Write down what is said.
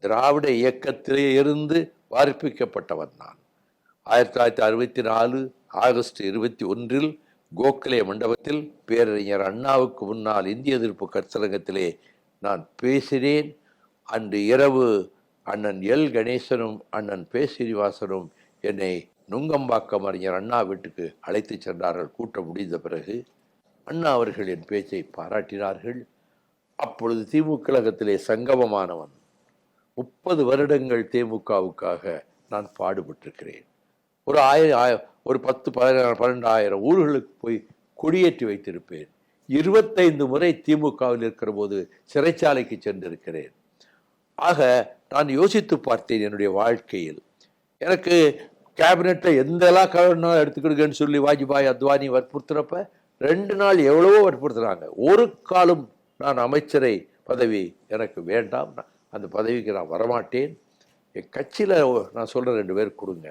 திராவிட இயக்கத்திலே இருந்து வார்ப்பிக்கப்பட்டவன் நான். 1964 ஆகஸ்ட் 21 கோகலே மண்டபத்தில் பேரறிஞர் அண்ணாவுக்கு முன்னால் இந்திய எதிர்ப்பு கருத்தரங்கத்திலே நான் பேசினேன். அன்று இரவு அண்ணன் எல் கணேசனும் அண்ணன் பே சீனிவாசனும் என்னை நுங்கம்பாக்கம் அறிஞர் அண்ணா வீட்டுக்கு அழைத்து சென்றார்கள். கூட்டம் முடிந்த பிறகு அண்ணா அவர்கள் என் பேச்சை பாராட்டினார்கள். அப்பொழுது திமுக கழகத்திலே சங்கமமானவன். 30 வருடங்கள் தேமுகவுக்காக நான் பாடுபட்டிருக்கிறேன். ஒரு 10, 12,000 ஊர்களுக்கு போய் கொடியேற்றி வைத்திருப்பேன். 25 முறை திமுகவில் இருக்கிற போது சிறைச்சாலைக்கு சென்றிருக்கிறேன். ஆக நான் யோசித்து பார்த்தேன் என்னுடைய வாழ்க்கையில். எனக்கு கேபினெட்டை எந்தெல்லாம் கவர்னாலும் எடுத்துக்கிடுங்கன்னு சொல்லி வாஜ்பாய் அத்வானி வற்புறுத்துறப்ப 2 நாள் எவ்வளவோ வற்புறுத்துறாங்க. ஒரு காலம் நான் அமைச்சரை பதவி எனக்கு வேண்டாம், அந்த பதவிக்கு நான் வரமாட்டேன், என் கட்சியில் நான் சொல்கிற 2 பேர் கொடுங்க,